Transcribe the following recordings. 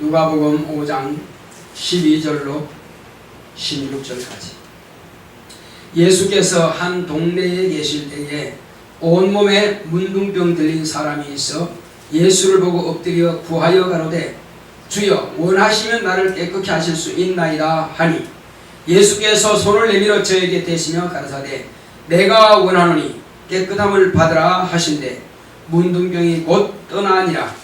누가복음 5장 12절로 16절까지. 예수께서 한 동네에 계실 때에 온몸에 문둥병 들린 사람이 있어 예수를 보고 엎드려 구하여 가로되 주여 원하시면 나를 깨끗게 하실 수 있나이다 하니 예수께서 손을 내밀어 저에게 대시며 가라사대 내가 원하노니 깨끗함을 받으라 하신대 문둥병이 곧 떠나니라.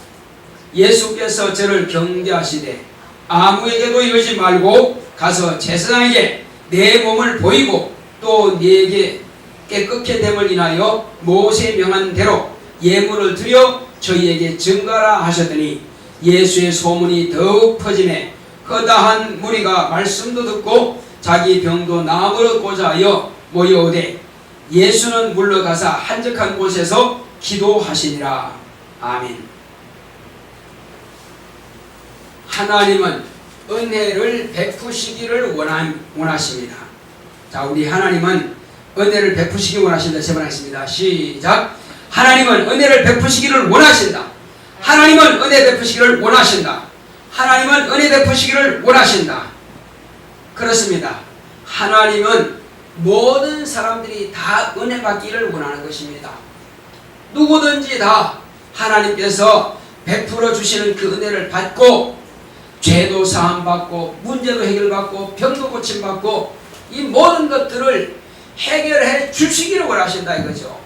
예수께서 저를 경계하시되 아무에게도 이러지 말고 가서 제사장에게 내 몸을 보이고 또 네게 깨끗게 됨을 인하여 모세 명한 대로 예물을 드려 저희에게 증거하라 하셨더니 예수의 소문이 더욱 퍼지매 허다한 무리가 말씀도 듣고 자기 병도 나무르고자 하여 모여오되 예수는 물러가사 한적한 곳에서 기도하시니라. 아멘. 하나님은 은혜를 베푸시기를 원하십니다. 자, 우리 하나님은 은혜를 베푸시기 원하신다. 세 번 하겠습니다. 시작. 하나님은 은혜를 베푸시기를 원하신다. 하나님은 은혜 베푸시기를 원하신다. 하나님은 은혜 베푸시기를 원하신다. 그렇습니다. 하나님은 모든 사람들이 다 은혜 받기를 원하는 것입니다. 누구든지 다 하나님께서 베풀어 주시는 그 은혜를 받고 죄도 사함받고 문제도 해결받고 병도 고침받고 이 모든 것들을 해결해 주시기를 원하신다 이거죠.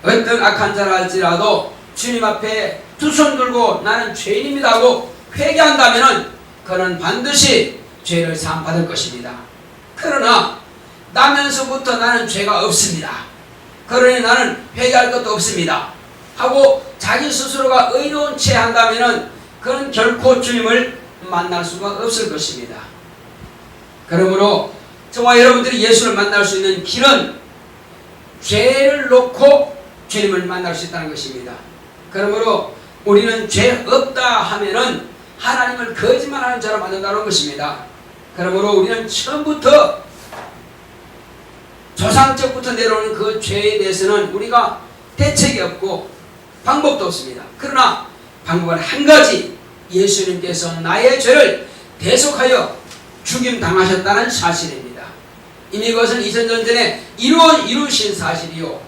어떤 악한 자라 할지라도 주님 앞에 두 손 들고 나는 죄인입니다 하고 회개한다면 그는 반드시 죄를 사함받을 것입니다. 그러나 나면서부터 나는 죄가 없습니다. 그러니 나는 회개할 것도 없습니다 하고 자기 스스로가 의로운 채 한다면 그는 결코 주님을 만날 수가 없을 것입니다. 그러므로 저와 여러분들이 예수를 만날 수 있는 길은 죄를 놓고 주님을 만날 수 있다는 것입니다. 그러므로 우리는 죄 없다 하면은 하나님을 거짓말하는 자로 만든다는 것입니다. 그러므로 우리는 처음부터 조상적부터 내려오는 그 죄에 대해서는 우리가 대책이 없고 방법도 없습니다. 그러나 방법은 한 가지, 예수님께서 나의 죄를 대속하여 죽임 당하셨다는 사실입니다. 이미 그것은 이천년전에 이루신 사실이요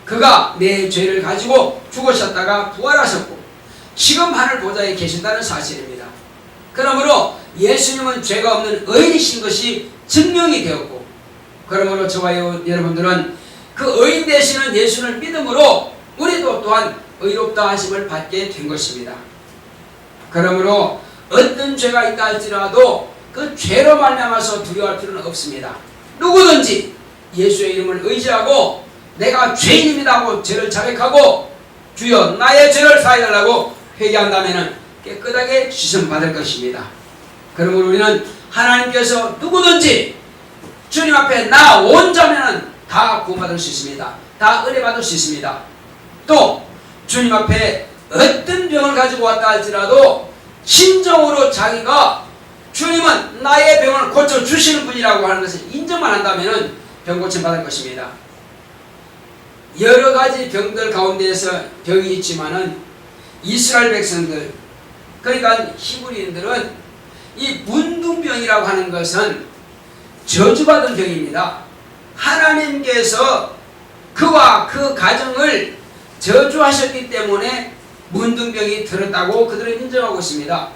그가 내 죄를 가지고 죽으셨다가 부활하셨고 지금 하늘 보좌에 계신다는 사실입니다. 그러므로 예수님은 죄가 없는 의인이신 것이 증명이 되었고 그러므로 저와 여러분들은 그 의인 되시는 예수를 믿음으로 우리도 또한 의롭다 하심을 받게 된 것입니다. 그러므로 어떤 죄가 있다 할지라도 그 죄로 말미암아서 두려워할 필요는 없습니다. 누구든지 예수의 이름을 의지하고 내가 죄인입니다 하고 죄를 자백하고 주여 나의 죄를 사해달라고 회개한다면 깨끗하게 씻음받을 것입니다. 그러므로 우리는 하나님께서 누구든지 주님 앞에 나온자면 다 구원받을 수 있습니다. 다 은혜 받을 수 있습니다. 또 주님 앞에 어떤 병을 가지고 왔다 할지라도 진정으로 자기가 주님은 나의 병을 고쳐주시는 분이라고 하는 것을 인정만 한다면 병 고침 받을 것입니다. 여러 가지 병들 가운데에서 병이 있지만은 이스라엘 백성들 그러니까 히브리인들은 이 문둥병이라고 하는 것은 저주받은 병입니다. 하나님께서 그와 그 가정을 저주하셨기 때문에 문둥병이 들었다고 그들은 인정하고 있습니다.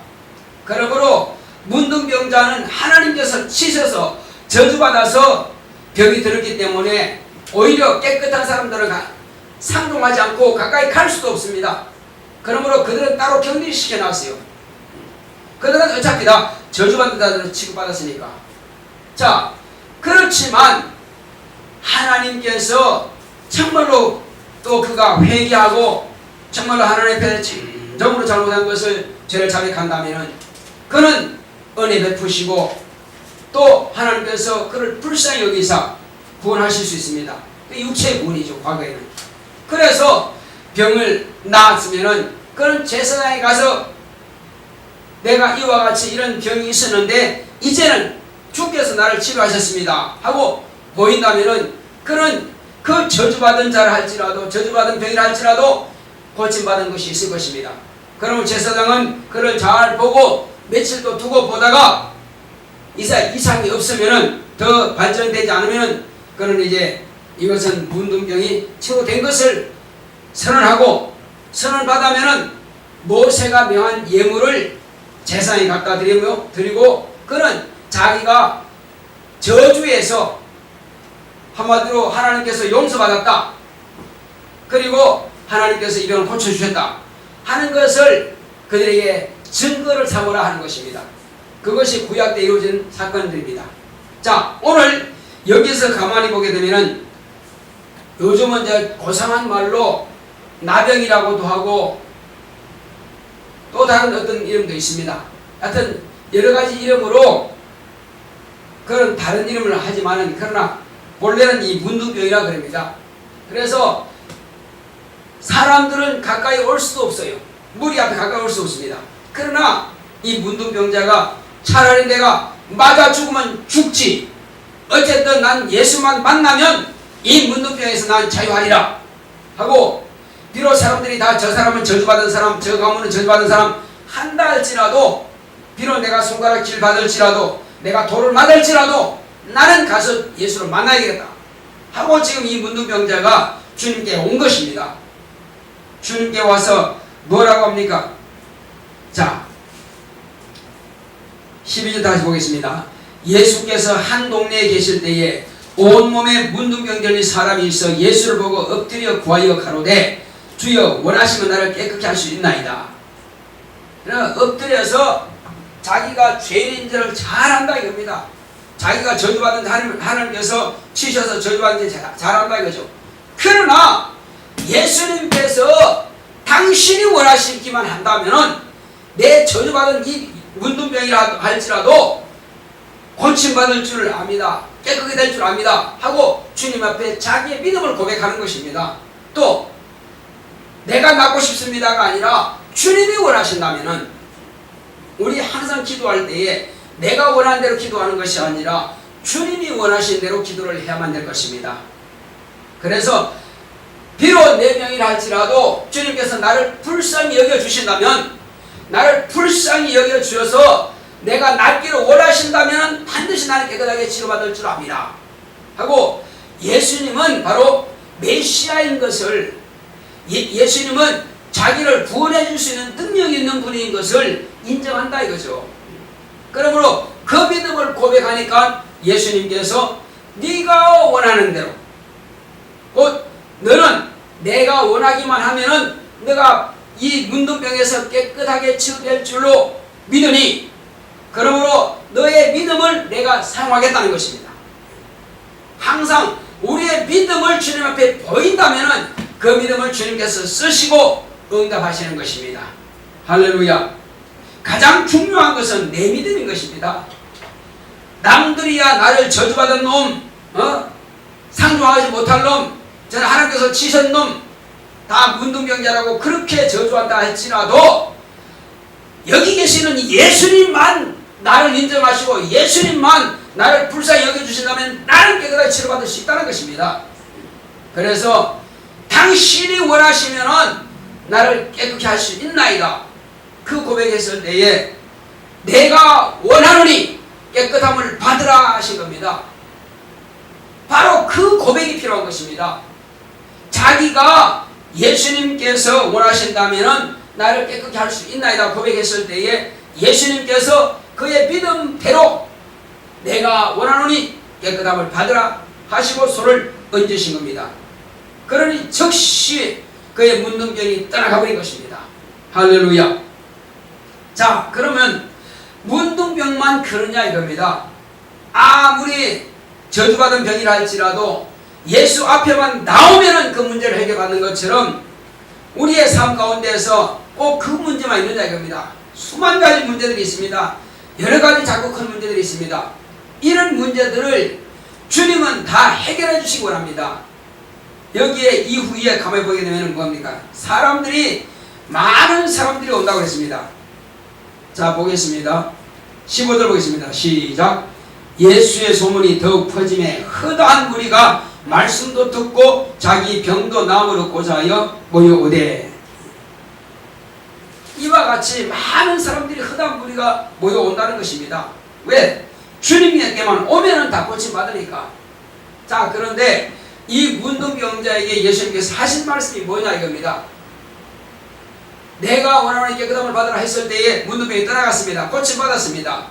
그러므로 문둥병자는 하나님께서 치셔서 저주받아서 병이 들었기 때문에 오히려 깨끗한 사람들은 상종하지 않고 가까이 갈 수도 없습니다. 그러므로 그들은 따로 격리시켜 놨어요. 그들은 어차피 다 저주받는 자들을 취급받았으니까. 자, 그렇지만 하나님께서 정말로 또 그가 회개하고 정말로 하나님 앞에 진정으로 잘못한 것을 죄를 자백한다면 그는 은혜 베푸시고 또 하나님께서 그를 불쌍히 여기사 구원하실 수 있습니다. 육체의 구원이죠, 과거에는. 그래서 병을 나았으면은 그는 제사장에 가서 내가 이와 같이 이런 병이 있었는데 이제는 주께서 나를 치료하셨습니다 하고 보인다면은 그는 그 저주받은 자를 할지라도 저주받은 병이라 할지라도 고침받은 것이 있을 것입니다. 그러면 제사장은 그를 잘 보고 며칠 또 두고 보다가 이상이 없으면은 더 발전되지 않으면은 그는 이제 이것은 문둥병이 치유된 것을 선언하고 선언받으면은 모세가 명한 예물을 제사장에 갖다 드리고 그는 자기가 저주에서 한마디로 하나님께서 용서받았다. 그리고 하나님께서 이 병을 고쳐주셨다 하는 것을 그들에게 증거를 삼으라 하는 것입니다. 그것이 구약 때 이루어진 사건들입니다. 자, 오늘 여기서 가만히 보게 되면은 요즘은 이제 고상한 말로 나병이라고도 하고 또 다른 어떤 이름도 있습니다. 하여튼 여러 가지 이름으로 그런 다른 이름을 하지만은 그러나 본래는 이 문둥병이라 그럽니다. 그래서 사람들은 가까이 올 수도 없어요. 무리 앞에 가까이 올 수 없습니다. 그러나 이 문둥병자가 차라리 내가 맞아 죽으면 죽지, 어쨌든 난 예수만 만나면 이 문둥병에서 난 자유하리라 하고, 비록 사람들이 다 저 사람은 저주받은 사람, 저 가문은 저주받은 사람 한다 할지라도, 비록 내가 손가락질 받을지라도, 내가 돌을 맞을지라도 나는 가서 예수를 만나야겠다 하고 지금 이 문둥병자가 주님께 온 것입니다. 주님께 와서 뭐라고 합니까? 자, 12절 다시 보겠습니다. 예수께서 한 동네에 계실 때에 온몸에 문둥병 들린 사람이 있어 예수를 보고 엎드려 구하여 가로되 주여 원하시면 나를 깨끗게 할 수 있나이다. 그러나 엎드려서 자기가 죄인인 줄을 잘 안다 이겁니다. 자기가 저주받은 하나님께서 치셔서 저주받은 줄 잘 안다 이거죠. 그러나 예수님께서 당신이 원하시기만 한다면은 내 저주받은 이 문둥병이라 할지라도 고침받을 줄 압니다. 깨끗하게 될 줄 압니다 하고 주님 앞에 자기의 믿음을 고백하는 것입니다. 또 내가 낫고 싶습니다가 아니라 주님이 원하신다면은, 우리 항상 기도할 때에 내가 원하는 대로 기도하는 것이 아니라 주님이 원하신 대로 기도를 해야만 될 것입니다. 그래서 비록 내 병이라 할지라도 주님께서 나를 불쌍히 여겨주신다면, 나를 불쌍히 여겨주셔서 내가 낫기를 원하신다면 반드시 나는 깨끗하게 치료받을 줄 압니다 하고, 예수님은 바로 메시아인 것을, 예수님은 자기를 구원해 줄 수 있는 능력이 있는 분인 것을 인정한다 이거죠. 그러므로 그 믿음을 고백하니까 예수님께서 네가 원하는 대로, 곧 너는 내가 원하기만 하면은 내가 이 문둥병에서 깨끗하게 치유될 줄로 믿으니, 그러므로 너의 믿음을 내가 사용하겠다는 것입니다. 항상 우리의 믿음을 주님 앞에 보인다면은 그 믿음을 주님께서 쓰시고 응답하시는 것입니다. 할렐루야. 가장 중요한 것은 내 믿음인 것입니다. 남들이야 나를 저주받은 놈, 상종하지 못할 놈, 저는 하나님께서 치신 놈, 다 문둥병자라고 그렇게 저주한다 할지라도 여기 계시는 예수님만 나를 인정하시고 예수님만 나를 불쌍히 여겨주신다면 나는 깨끗하게 치료받을 수 있다는 것입니다. 그래서 당신이 원하시면은 나를 깨끗게 할 수 있나이다. 그 고백했을 때에 내가 원하노니 깨끗함을 받으라 하신 겁니다. 바로 그 고백이 필요한 것입니다. 자기가 예수님께서 원하신다면은 나를 깨끗게 할 수 있나이다 고백했을 때에 예수님께서 그의 믿음대로 내가 원하노니 깨끗함을 받으라 하시고 손을 얹으신 겁니다. 그러니 즉시 그의 문둥병이 떠나가 버린 것입니다. 할렐루야. 자, 그러면 문둥병만 그러냐 이겁니다. 아무리 저주받은 병이라 할지라도 예수 앞에만 나오면은 그 문제를 해결받는 것처럼 우리의 삶 가운데에서 꼭 그 문제만 있느냐 이겁니다. 수만 가지 문제들이 있습니다. 여러 가지 자꾸 큰 문제들이 있습니다. 이런 문제들을 주님은 다 해결해 주시기 원합니다. 여기에 이후에 가만히 보게 되면 뭡니까? 많은 사람들이 온다고 했습니다. 자, 보겠습니다. 15절 보겠습니다. 시작. 예수의 소문이 더욱 퍼짐에 허다한 무리가 말씀도 듣고 자기 병도 나음을 얻고자 하여 모여오되. 이와 같이 많은 사람들이 허다한 무리가 모여온다는 것입니다. 왜? 주님에게만 오면은 다 고침받으니까. 자, 그런데 이 문둥병자에게 예수님께서 하신 말씀이 뭐냐 이겁니다. 내가 원하는 깨끗함을 받으라 했을 때에 문둥병이 떠나갔습니다. 고침받았습니다.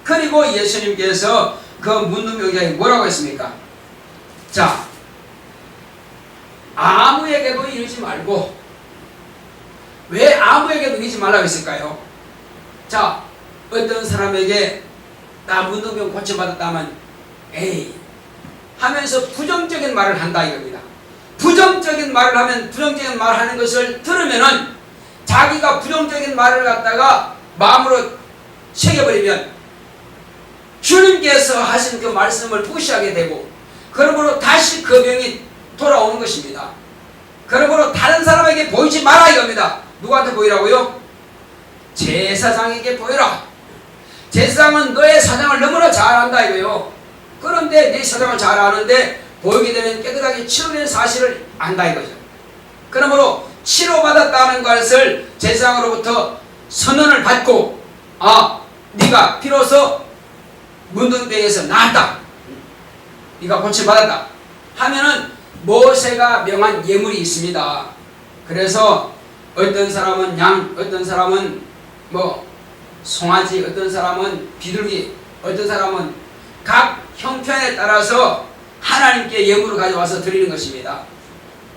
그리고 예수님께서 그 문둥병자에게 뭐라고 했습니까? 자, 아무에게도 이르지 말고. 왜 아무에게도 이르지 말라고 했을까요? 자, 어떤 사람에게 나 문둥병 고침받았다면 에이 하면서 부정적인 말을 한다 이겁니다. 부정적인 말을 하면, 부정적인 말을 하는 것을 들으면은 자기가 부정적인 말을 갖다가 마음으로 새겨버리면 주님께서 하신 그 말씀을 무시하게 되고, 그러므로 다시 그 병이 돌아오는 것입니다. 그러므로 다른 사람에게 보이지 마라 이겁니다. 누구한테 보이라고요? 제사장에게 보여라. 제사장은 너의 사장을 너무나 잘 안다 이거요. 그런데 네 사장을 잘 아는데 보이게 되면 깨끗하게 치료된 사실을 안다 이거죠. 그러므로 치료받았다는 것을 제사장으로부터 선언을 받고, 아, 네가 비로소 문둥병에서 나았다, 네가 고침받았다 하면은 모세가 명한 예물이 있습니다. 그래서 어떤 사람은 양, 어떤 사람은 뭐 송아지, 어떤 사람은 비둘기, 어떤 사람은 각 형편에 따라서 하나님께 예물을 가져와서 드리는 것입니다.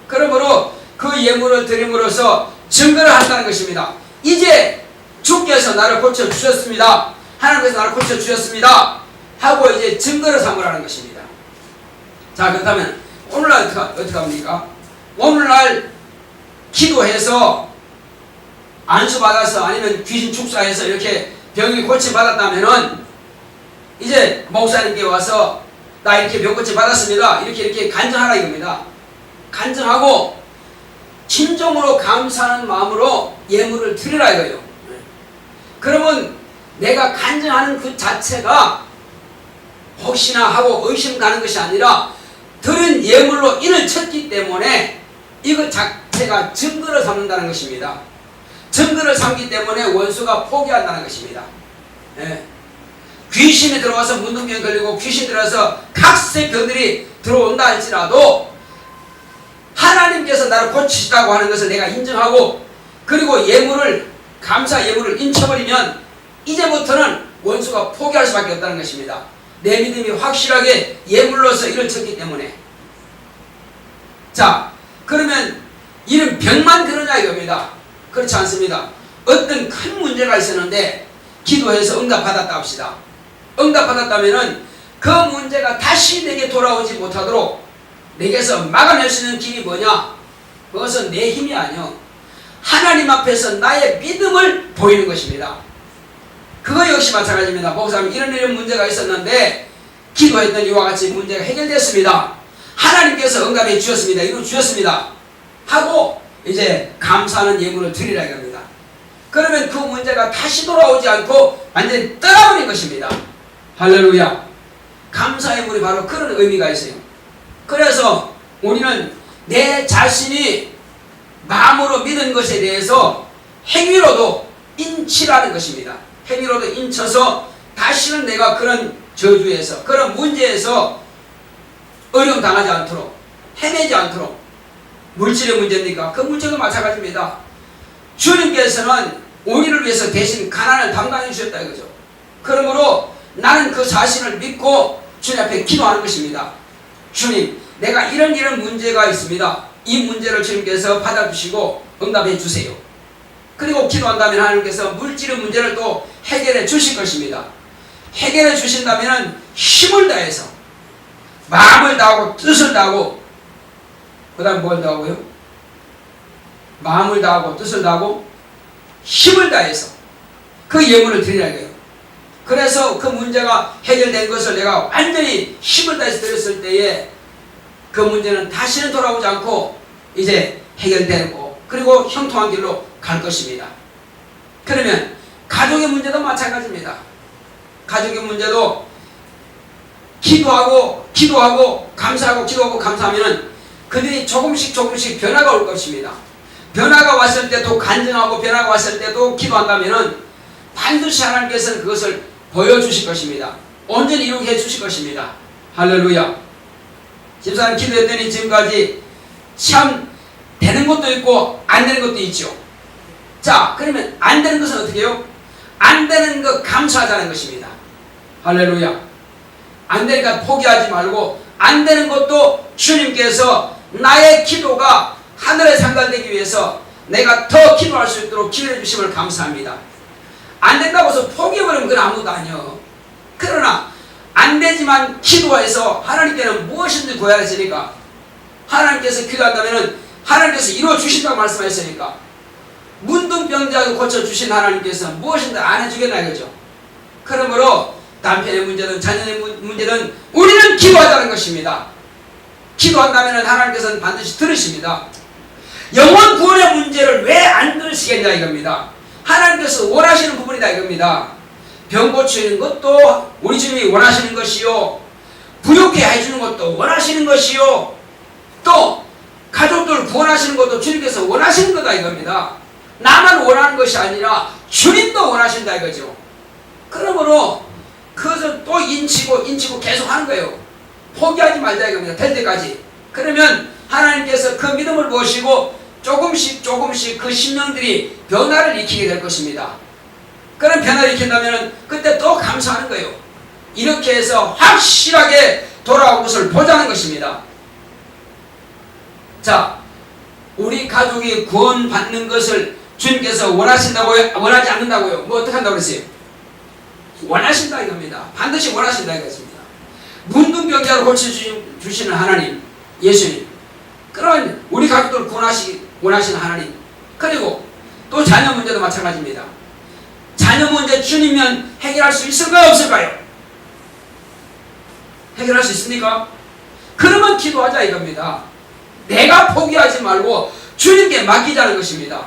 그러므로 그 예물을 드림으로써 증거를 한다는 것입니다. 이제 주께서 나를 고쳐주셨습니다. 하나님께서 나를 고쳐주셨습니다 하고 이제 증거를 삼으라는 것입니다. 자, 그렇다면 오늘날 어떻게 합니까? 오늘날 기도해서 안수받아서 아니면 귀신 축사해서 이렇게 병이 고침받았다면은 이제 목사님께 와서 나 이렇게 병 고침받았습니다, 이렇게 간증하라 이겁니다. 간증하고 진정으로 감사하는 마음으로 예물을 드리라 이거예요. 그러면 내가 간증하는 그 자체가 혹시나 하고 의심 가는 것이 아니라 드린 예물로 인을 쳤기 때문에 이것 자체가 증거를 삼는다는 것입니다. 증거를 삼기 때문에 원수가 포기한다는 것입니다. 예. 귀신이 들어와서 문둥병이 걸리고 귀신 들어와서 각색 병들이 들어온다 할지라도 하나님께서 나를 고치시다고 하는 것을 내가 인정하고, 그리고 예물을, 감사 예물을 인쳐버리면 이제부터는 원수가 포기할 수밖에 없다는 것입니다. 내 믿음이 확실하게 예물로서 일을 쳤기 때문에. 자, 그러면 이런 병만 그러냐 이겁니다. 그렇지 않습니다. 어떤 큰 문제가 있었는데 기도해서 응답받았다 합시다. 응답받았다면은 그 문제가 다시 내게 돌아오지 못하도록 내게서 막아낼 수 있는 길이 뭐냐? 그것은 내 힘이 아니요, 하나님 앞에서 나의 믿음을 보이는 것입니다. 그거 역시 마찬가지입니다. 목사님 이런 문제가 있었는데 기도했던 이와 같이 문제가 해결됐습니다. 하나님께서 응답해 주셨습니다. 이루 주셨습니다 하고 이제 감사하는 예물을 드리라 이겁니다. 그러면 그 문제가 다시 돌아오지 않고 완전히 떠나버린 것입니다. 할렐루야. 감사 예물이 바로 그런 의미가 있어요. 그래서 우리는 내 자신이 마음으로 믿은 것에 대해서 행위로도 인치라는 것입니다. 행위로도 인쳐서 다시는 내가 그런 저주에서, 그런 문제에서 어려움 당하지 않도록, 헤매지 않도록. 물질의 문제입니까? 그 문제도 마찬가지입니다. 주님께서는 우리를 위해서 대신 가난을 담당해 주셨다 이거죠. 그러므로 나는 그 자신을 믿고 주님 앞에 기도하는 것입니다. 주님, 내가 이런 문제가 있습니다. 이 문제를 주님께서 받아주시고 응답해 주세요. 그리고 기도한다면 하나님께서 물질의 문제를 또 해결해 주실 것입니다. 해결해 주신다면 힘을 다해서, 마음을 다하고 뜻을 다하고, 그 다음 뭘 다하고요? 마음을 다하고 뜻을 다하고 힘을 다해서 그 예물을 드리라 이거예요. 그래서 그 문제가 해결된 것을 내가 완전히 힘을 다해서 드렸을 때에 그 문제는 다시는 돌아오지 않고 이제 해결되고, 그리고 형통한 길로 갈 것입니다. 그러면 가족의 문제도 마찬가지입니다. 가족의 문제도 기도하고 감사하고 기도하고 감사하면은 그들이 조금씩 변화가 올 것입니다. 변화가 왔을 때도 간증하고 변화가 왔을 때도 기도한다면은 반드시 하나님께서는 그것을 보여주실 것입니다. 온전히 이루게 해주실 것입니다. 할렐루야. 집사님 기도했더니 지금까지 참 되는 것도 있고 안 되는 것도 있죠. 자, 그러면 안 되는 것은 어떻게 해요? 안 되는 것 감사하자는 것입니다. 할렐루야. 안 되니까 포기하지 말고 안 되는 것도 주님께서 나의 기도가 하늘에 상달되기 위해서 내가 더 기도할 수 있도록 기회해 주심을 감사합니다. 안 된다고 해서 포기해버리면 그건 아무것도 아니요. 그러나 안 되지만 기도해서 하나님께는 무엇인지 구해야 했으니까 하나님께서 기도한다면 하나님께서 이루어주신다고 말씀하셨으니까 문둥병자도 고쳐주신 하나님께서 무엇인지 안 해주겠나 이거죠. 그러므로 남편의 문제든 자녀의 문제든 우리는 기도하자는 것입니다. 기도한다면 하나님께서는 반드시 들으십니다. 영혼 구원의 문제를 왜 안 들으시겠냐 이겁니다. 하나님께서 원하시는 부분이다 이겁니다. 병 고치는 것도 우리 주님이 원하시는 것이요, 부욕해 해주는 것도 원하시는 것이요, 또 가족들 구원하시는 것도 주님께서 원하시는 거다 이겁니다. 나만 원하는 것이 아니라 주님도 원하신다 이거죠. 그러므로 그것을 또 인치고 계속 하는 거예요. 포기하지 말자 이겁니다. 될 때까지. 그러면 하나님께서 그 믿음을 보시고 조금씩 그 심령들이 변화를 일으키게 될 것입니다. 그런 변화를 일으킨다면 그때 또 감사하는 거예요. 이렇게 해서 확실하게 돌아온 것을 보자는 것입니다. 자, 우리 가족이 구원받는 것을 주님께서 원하신다고요? 원하지 않는다고요? 뭐 어떻게 한다고 그랬어요? 원하신다 이겁니다. 반드시 원하신다 이것입니다. 문둥병자를 고쳐주시는 하나님, 예수님, 그런 우리 가족들을 원하시는 하나님, 그리고 또 자녀 문제도 마찬가지입니다. 자녀 문제 주님면 해결할 수 있을까요? 없을까요? 해결할 수 있습니까? 그러면 기도하자 이겁니다. 내가 포기하지 말고 주님께 맡기자는 것입니다.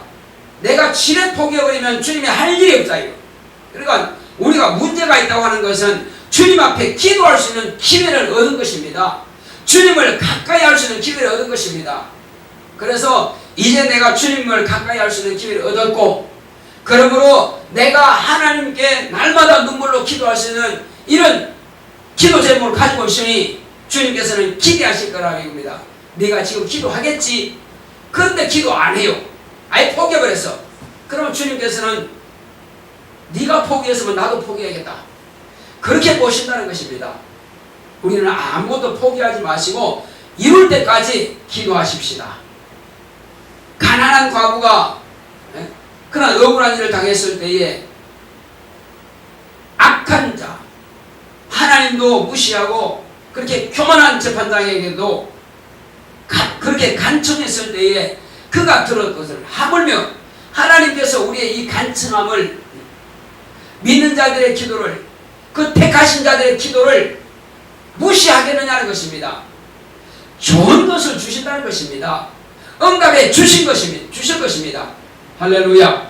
내가 지레 포기해버리면 주님이 할 일이 없다 이거. 그러니까 우리가 문제가 있다고 하는 것은 주님 앞에 기도할 수 있는 기회를 얻은 것입니다. 주님을 가까이 할 수 있는 기회를 얻은 것입니다. 그래서 이제 내가 주님을 가까이 할 수 있는 기회를 얻었고, 그러므로 내가 하나님께 날마다 눈물로 기도할 수 있는 이런 기도 제목을 가지고 있으니 주님께서는 기대하실 거라고 합니다. 네가 지금 기도하겠지? 그런데 기도 안 해요. 아예 포기해버렸어. 그러면 주님께서는 네가 포기했으면 나도 포기해야겠다, 그렇게 보신다는 것입니다. 우리는 아무것도 포기하지 마시고 이룰 때까지 기도하십시다. 가난한 과부가 그런 억울한 일을 당했을 때에 악한 자, 하나님도 무시하고 그렇게 교만한 재판장에게도 그렇게 간청했을 때에 그가 들은 것을 하물며 하나님께서 우리의 이 간청함을, 믿는 자들의 기도를, 그 택하신 자들의 기도를 무시하겠느냐는 것입니다. 좋은 것을 주신다는 것입니다. 응답해 주실 것입니다. 할렐루야.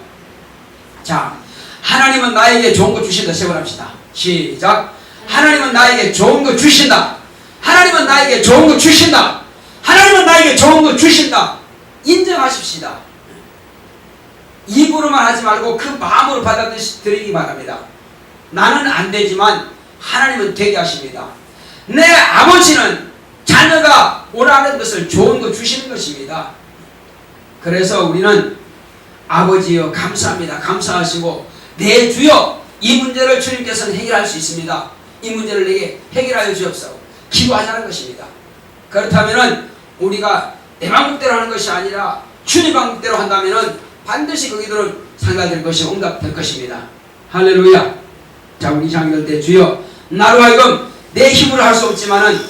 자, 하나님은 나에게 좋은 거 주신다. 세번합시다. 시작. 하나님은 나에게 좋은 거 주신다. 하나님은 나에게 좋은 거 주신다. 하나님은 나에게 좋은 거 주신다. 인정하십시다. 입으로만 하지 말고 그 마음으로 받아들이기 바랍니다. 나는 안 되지만 하나님은 되게 하십니다. 내 아버지는 자녀가 원하는 것을 좋은 거 주시는 것입니다. 그래서 우리는 아버지여 감사합니다. 감사하시고 내 주여 이 문제를 주님께서는 해결할 수 있습니다. 이 문제를 내게 해결하여 주옵소서. 기도하자는 것입니다. 그렇다면 우리가 내 방법대로 하는 것이 아니라 주님 방법대로 한다면 반드시 그 기도는 상달될 것이 응답될 것입니다. 할렐루야. 자, 우리 장들 때 주여 나로 하여금 내 힘으로 할 수 없지만은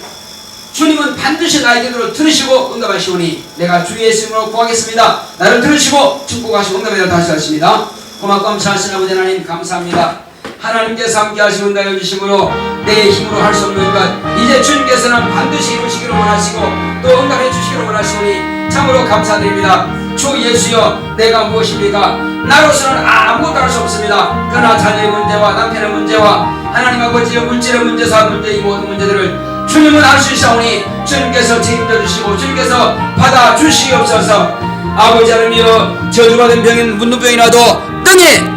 주님은 반드시 나의 기도를 들으시고 응답하시오니 내가 주 예수님으로 구하겠습니다. 나를 들으시고 축복하시고 응답하여 다시 하십니다. 고맙고 감사하신 아버지 하나님 감사합니다. 하나님께서 함께 하시고 응답해 주심으로 내 힘으로 할 수 없는 것 이제 주님께서는 반드시 이루시기를 원하시고 또 응답해 주시기를 원하시오니 참으로 감사드립니다. 주 예수여 내가 무엇입니까? 나로서는 아무것도 할 수 없습니다. 그러나 자녀의 문제와 남편의 문제와 하나님 아버지의 물질의 문제, 사업 문제, 이 모든 문제들을 주님은 알 수 있사오니 주님께서 책임져 주시고 주님께서 받아 주시옵소서. 아버지 하나님이여 저주받은 병인 문둥병이 나도 능히